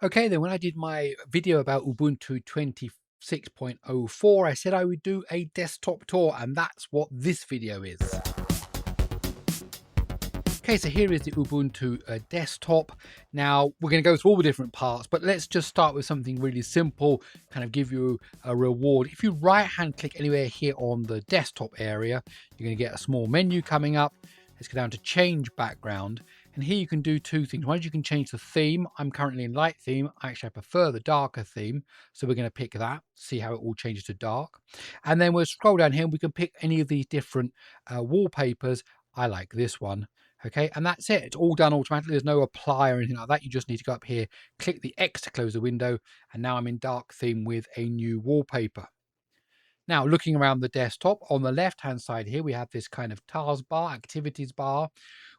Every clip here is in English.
Okay, then when I did my video about Ubuntu 26.04, I said I would do a desktop tour, and that's what this video is. Okay, so here is the Ubuntu desktop. Now, we're going to go through all the different parts, but let's just start with something really simple, kind of give you a reward. If you right-hand click anywhere here on the desktop area, you're going to get a small menu coming up. Let's go down to change background. And here you can do two things. One is you can change the theme. I'm currently in light theme. Actually, I prefer the darker theme. So we're going to pick that, see how it all changes to dark. And then we'll scroll down here and we can pick any of these different wallpapers. I like this one. Okay, and that's it. It's all done automatically. There's no apply or anything like that. You just need to go up here, click the X to close the window. And now I'm in dark theme with a new wallpaper. Now, looking around the desktop, on the left-hand side here, we have this kind of taskbar, activities bar,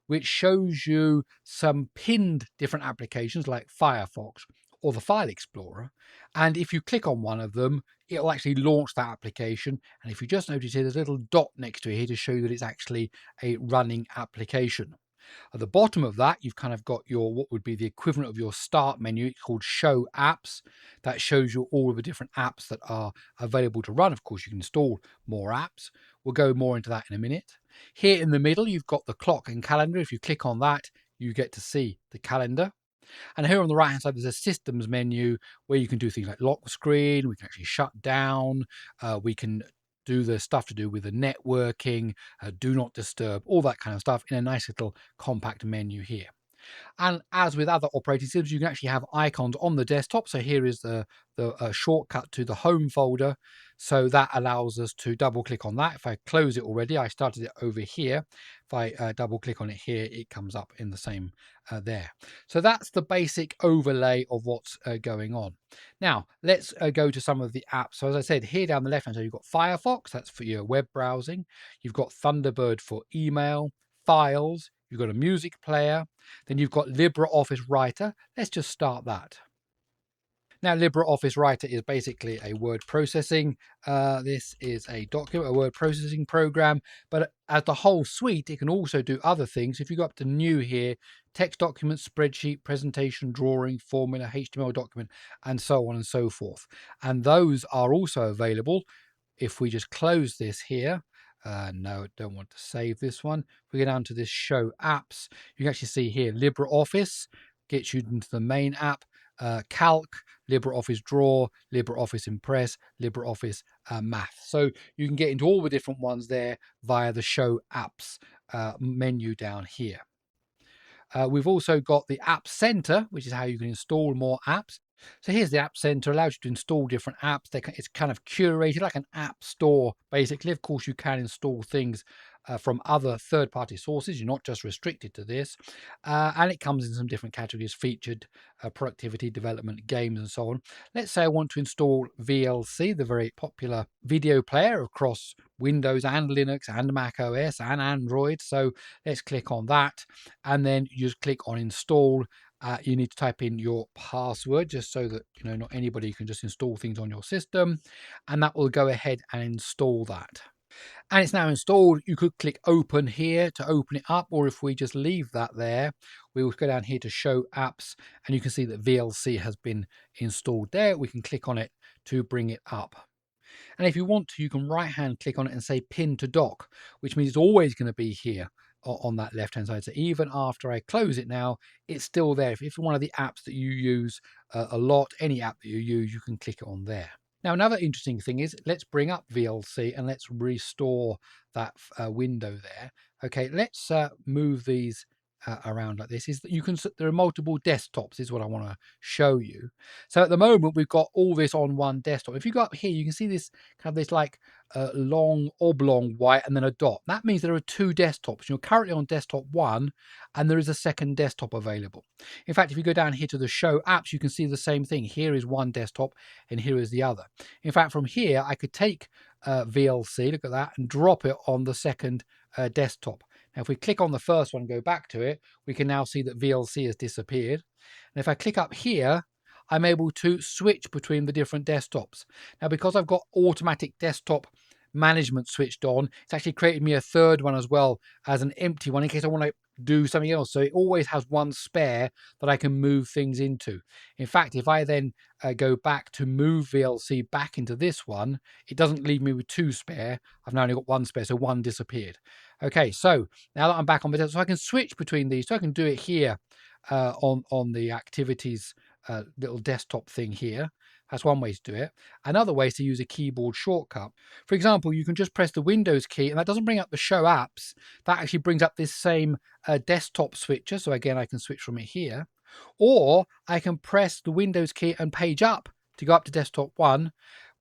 which shows you some pinned different applications like Firefox or the File Explorer. And if you click on one of them, it'll actually launch that application. And if you just notice here, there's a little dot next to it here to show you that it's actually a running application. At the bottom of that, you've kind of got your what would be the equivalent of your start menu. It's called Show Apps. That shows you all of the different apps that are available to run. Of course, you can install more apps. We'll go more into that in a minute. Here in the middle, you've got the clock and calendar. If you click on that, you get to see the calendar. And here on the right hand side, there's a systems menu where you can do things like lock screen. We can actually shut down. We can do the stuff to do with the networking, do not disturb, all that kind of stuff in a nice little compact menu here. And as with other operating systems, you can actually have icons on the desktop. So here is the shortcut to the home folder. So that allows us to double click on that. If I close it already, I started it over here. If I double click on it here, it comes up in the same there. So that's the basic overlay of what's going on. Now, let's go to some of the apps. So as I said, here down the left-hand side, you've got Firefox. That's for your web browsing. You've got Thunderbird for email, files. You've got a music player. Then you've got LibreOffice Writer. Let's just start that. Now, LibreOffice Writer is basically a word processing. This is a word processing program, but as the whole suite, it can also do other things. If you go up to new here, text document, spreadsheet, presentation, drawing, formula, HTML document, and so on and so forth. And those are also available. If we just close this here, no, don't want to save this one. If we go down to this show apps, you can actually see here LibreOffice gets you into the main app, Calc, LibreOffice Draw, LibreOffice Impress, LibreOffice Math. So you can get into all the different ones there via the show apps menu down here. We've also got the App Center, which is how you can install more apps. So here's the App Center, allows you to install different apps. It's kind of curated like an app store, basically. Of course, you can install things from other third-party sources. You're not just restricted to this. And it comes in some different categories: featured, productivity, development, games, and so on. Let's say I want to install VLC, the very popular video player across Windows and Linux and Mac OS and Android. So let's click on that. And then you just click on install. You need to type in your password just so that not anybody can just install things on your system, and that will go ahead and install that. And it's now installed. You could click open here to open it up, or if we just leave that there, we will go down here to show apps, and you can see that VLC has been installed there. We can click on it to bring it up. And if you want to, you can right hand click on it and say pin to dock, which means it's always going to be here on that left hand side. So even after I close it now, it's still there. If one of the apps that you use a lot, any app that you use, you can click it on there. Now, another interesting thing is, let's bring up VLC and let's restore that window there. Okay, let's move these around like this. There are multiple desktops is what I want to show you. So at the moment we've got all this on one desktop. If you go up here, you can see this kind of this like long oblong white and then a dot. That means there are two desktops. You're currently on desktop 1 and there is a second desktop available. In fact, if you go down here to the show apps, you can see the same thing. Here is one desktop and here is the other. In fact, from here I could take VLC, look at that, and drop it on the second desktop. Now, if we click on the first one and go back to it, we can now see that VLC has disappeared. And if I click up here, I'm able to switch between the different desktops. Now, because I've got automatic desktop management switched on, it's actually created me a third one as well as an empty one in case I want to do something else. So it always has one spare that I can move things into. In fact, if I then go back to move VLC back into this one, it doesn't leave me with two spare. I've now only got one spare, so one disappeared. Okay, so now that I'm back on the desktop, so I can switch between these. So I can do it here on the activities little desktop thing here. That's one way to do it. Another way is to use a keyboard shortcut. For example, you can just press the Windows key, and that doesn't bring up the show apps. That actually brings up this same desktop switcher. So again, I can switch from it here. Or I can press the Windows key and page up to go up to desktop 1,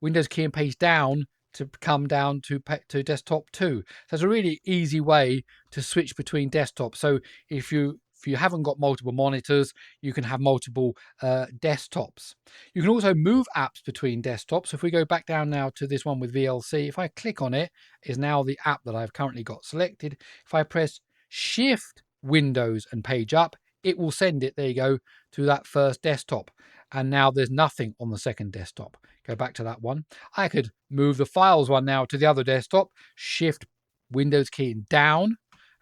Windows key and page down to come down to desktop 2. So it's a really easy way to switch between desktops. So if you haven't got multiple monitors, you can have multiple desktops. You can also move apps between desktops. So if we go back down now to this one with VLC, if I click on it, is now the app that I've currently got selected. If I press Shift Windows and page up, it will send it, there you go, to that first desktop. And now there's nothing on the second desktop. Go back to that one. I could move the files one now to the other desktop, Shift Windows key down.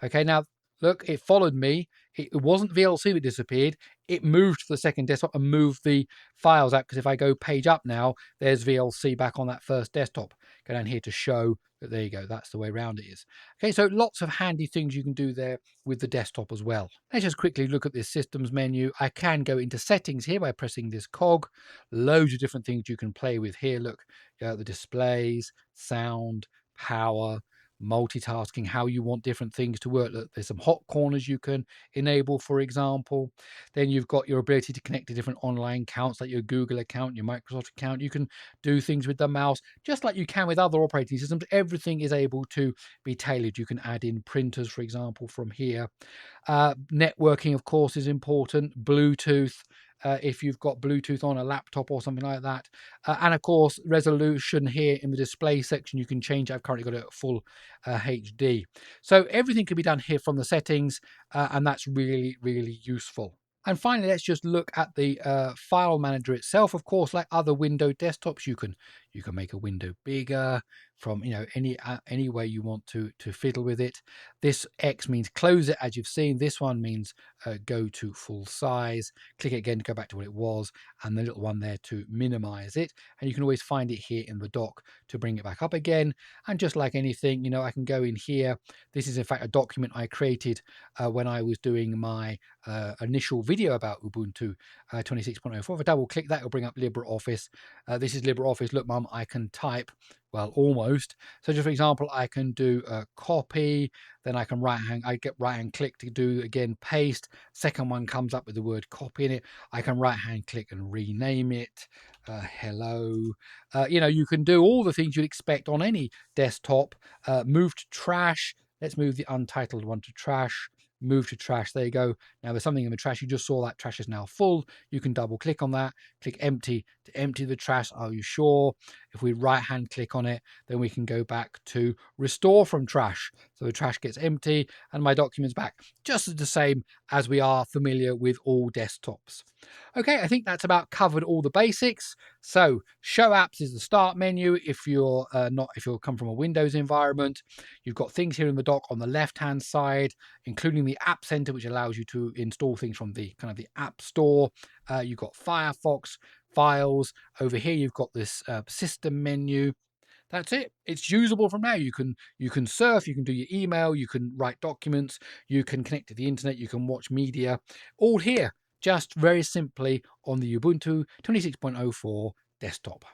Okay, now look, it followed me. It wasn't VLC that disappeared. It moved to the second desktop and moved the files out, because if I go page up now, there's VLC back on that first desktop. Go down here to show that, there you go, that's the way around it is. Okay, so lots of handy things you can do there with the desktop as well. Let's just quickly look at this systems menu. I can go into settings here by pressing this cog. Loads of different things you can play with here. Look, the displays, sound, power, multitasking, how you want different things to work. Look, there's some hot corners you can enable, for example. Then you've got your ability to connect to different online accounts, like your Google account, your Microsoft account. You can do things with the mouse just like you can with other operating systems. Everything is able to be tailored. You can add in printers, for example, from here. Networking, of course, is important. Bluetooth, if you've got Bluetooth on a laptop or something like that. And of course, resolution here in the display section, you can change. I've currently got it at full HD. So everything can be done here from the settings, and that's really, really useful. And finally, let's just look at the file manager itself. Of course, like other window desktops, you can make a window bigger from any way you want to fiddle with it. This X means close it, as you've seen. This one means go to full size. Click it again to go back to what it was, and the little one there to minimize it. And you can always find it here in the dock to bring it back up again. And just like anything, I can go in here. This is in fact a document I created when I was doing my initial video about Ubuntu 26.04. If I double click that, it'll bring up LibreOffice. This is LibreOffice. Look, Mum, I can type, well, almost. So just for example, I can do a copy, then I can get right hand click to do again paste. Second one comes up with the word copy in it. I can right hand click and rename it. Hello. You can do all the things you'd expect on any desktop. Move to trash. Let's move the untitled one to trash. Move to trash. There you go. Now there's something in the trash. You just saw that trash is now full. You can double click on that, click empty to empty the trash. Are you sure? If we right hand click on it, then we can go back to restore from trash. So the trash gets empty and my document's back, just the same as we are familiar with all desktops. Okay, I think that's about covered all the basics. So show apps is the start menu. If you're come from a Windows environment, you've got things here in the dock on the left hand side, including the App Center, which allows you to install things from the the App Store. You've got Firefox, files. Over here you've got this system menu. That's it. It's usable from now. You can surf, you can do your email, you can write documents, you can connect to the internet, you can watch media, all here, just very simply on the Ubuntu 26.04 desktop.